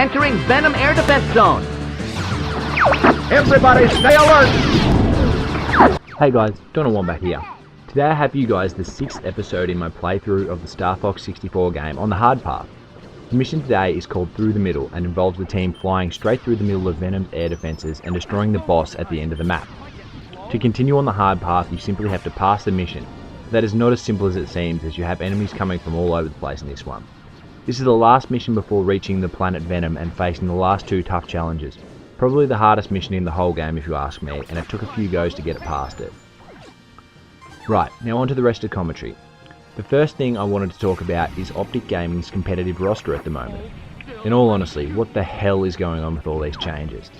entering Venom air defense zone. Everybody stay alert! Hey guys, Wombat here. Today I have you guys the 6th episode in my playthrough of the Star Fox 64 game on the hard path. The mission today is called Through the Middle and involves the team flying straight through the middle of Venom's air defenses and destroying the boss at the end of the map. To continue on the hard path, you simply have to pass the mission. That is not as simple as it seems, as you have enemies coming from all over the place in this one. This is the last mission before reaching the planet Venom and facing the last two tough challenges. Probably the hardest mission in the whole game if you ask me, and it took a few goes to get it past it. Right, now on to the rest of the commentary. The first thing I wanted to talk about is Optic Gaming's competitive roster at the moment. In all honesty, what the hell is going on with all these changes?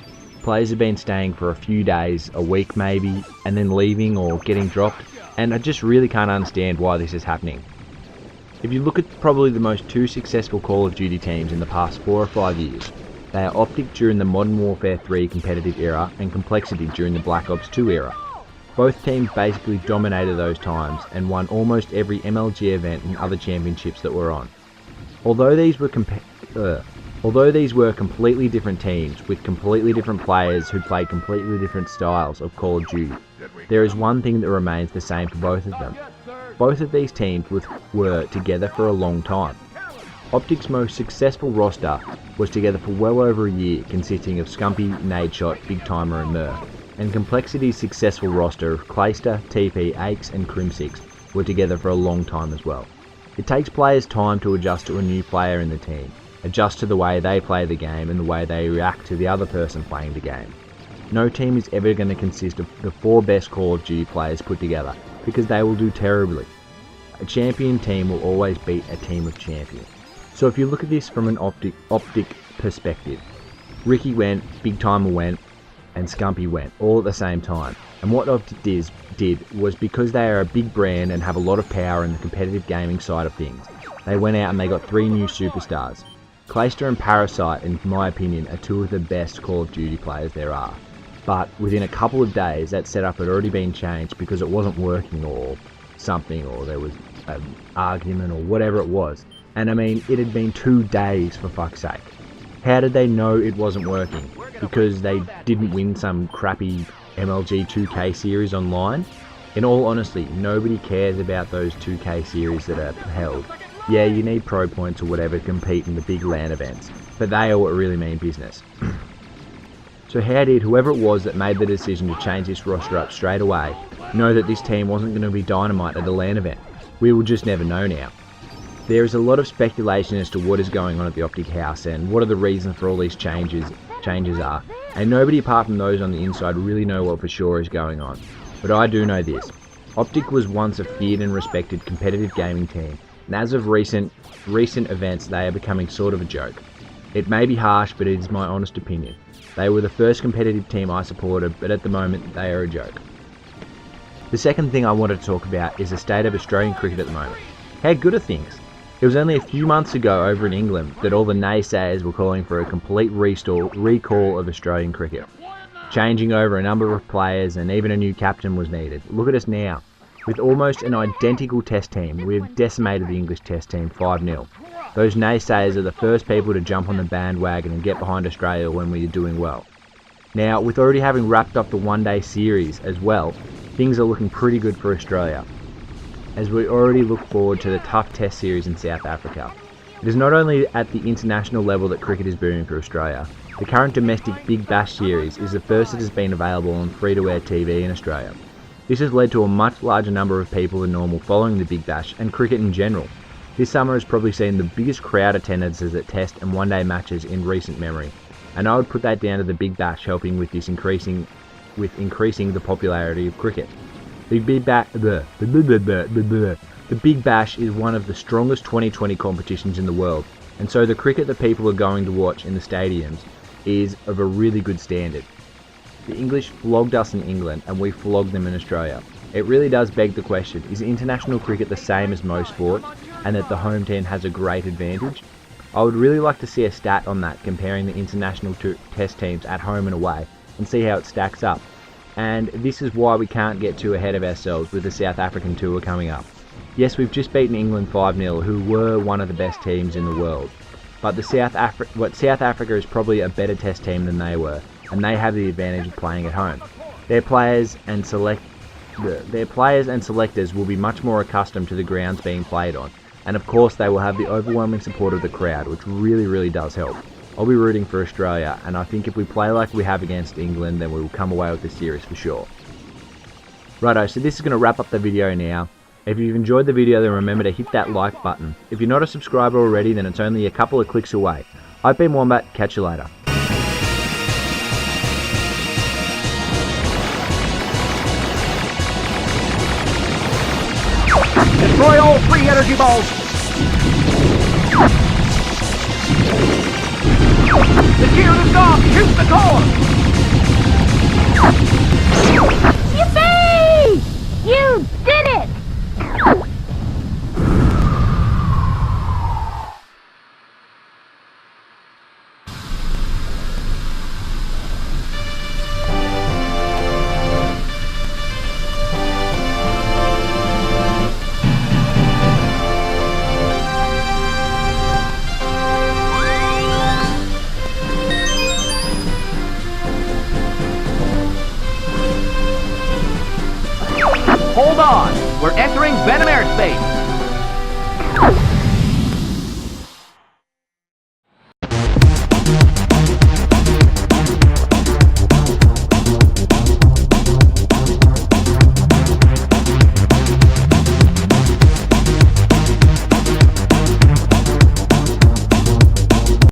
Players have been staying for a few days, a week maybe, and then leaving or getting dropped, and I just really can't understand why this is happening. If you look at probably the most two successful Call of Duty teams in the past 4 or 5 years, they are Optic during the Modern Warfare 3 competitive era and Complexity during the Black Ops 2 era. Both teams basically dominated those times and won almost every MLG event and other championships that were on. Although these were completely different teams with completely different players who played completely different styles of Call of Duty, there is one thing that remains the same for both of them. Both of these teams were together for a long time. Optic's most successful roster was together for well over a year, consisting of Scumpi, Nadeshot, Big Timer and Murph, and Complexity's successful roster of Clayster, TP, Aches and Crim6 were together for a long time as well. It takes players time to adjust to a new player in the team, adjust to the way they play the game and the way they react to the other person playing the game. No team is ever going to consist of the 4 best Call of Duty players put together, because they will do terribly. A champion team will always beat a team of champions. So if you look at this from an Optic perspective, Ricky went, Big Timer went, and Scumpi went, all at the same time. And what Optic did was, because they are a big brand and have a lot of power in the competitive gaming side of things, they went out and they got 3 new superstars. Clayster and Parasite, in my opinion, are 2 of the best Call of Duty players there are. But within a couple of days, that setup had already been changed because it wasn't working or something, or there was an argument or whatever it was. And I mean, it had been 2 days for fuck's sake. How did they know it wasn't working? Because they didn't win some crappy MLG 2K series online? In all honesty, nobody cares about those 2K series that are held. Yeah, you need pro points or whatever to compete in the big LAN events, but they are what really mean business. So how did whoever it was that made the decision to change this roster up straight away know that this team wasn't going to be dynamite at the LAN event? We will just never know now. There is a lot of speculation as to what is going on at the Optic house and what are the reasons for all these changes are, and nobody apart from those on the inside really know what for sure is going on. But I do know this. Optic was once a feared and respected competitive gaming team, and as of recent events they are becoming sort of a joke. It may be harsh, but it is my honest opinion. They were the first competitive team I supported, but at the moment they are a joke. The second thing I wanted to talk about is the state of Australian cricket at the moment. How good are things? It was only a few months ago over in England that all the naysayers were calling for a complete recall of Australian cricket. Changing over a number of players and even a new captain was needed. Look at us now. With almost an identical test team, we have decimated the English test team 5-0. Those naysayers are the first people to jump on the bandwagon and get behind Australia when we are doing well. Now, with already having wrapped up the one-day series as well, things are looking pretty good for Australia, as we already look forward to the tough test series in South Africa. It is not only at the international level that cricket is booming for Australia. The current domestic Big Bash series is the first that has been available on free-to-air TV in Australia. This has led to a much larger number of people than normal following the Big Bash and cricket in general. This summer has probably seen the biggest crowd attendances at test and one-day matches in recent memory, and I would put that down to the Big Bash helping with this increasing the popularity of cricket. The Big Bash is one of the strongest 2020 competitions in the world, and so the cricket that people are going to watch in the stadiums is of a really good standard. The English flogged us in England and we flogged them in Australia. It really does beg the question, is international cricket the same as most sports, and that the home team has a great advantage? I would really like to see a stat on that, comparing the international test teams at home and away, and see how it stacks up. And this is why we can't get too ahead of ourselves with the South African tour coming up. Yes, we've just beaten England 5-0, who were one of the best teams in the world. but South Africa is probably a better test team than they were, and they have the advantage of playing at home. Their players and selectors will be much more accustomed to the grounds being played on, and of course they will have the overwhelming support of the crowd, which really does help. I'll be rooting for Australia, and I think if we play like we have against England, then we will come away with this series for sure. Righto, so this is going to wrap up the video now. If you've enjoyed the video, then remember to hit that like button. If you're not a subscriber already, then it's only a couple of clicks away. I've been Wombat, catch you later. Destroy all 3 energy balls! The shield is gone! Shoot the core! Yippee! You did it! Hold on! We're entering Venom airspace!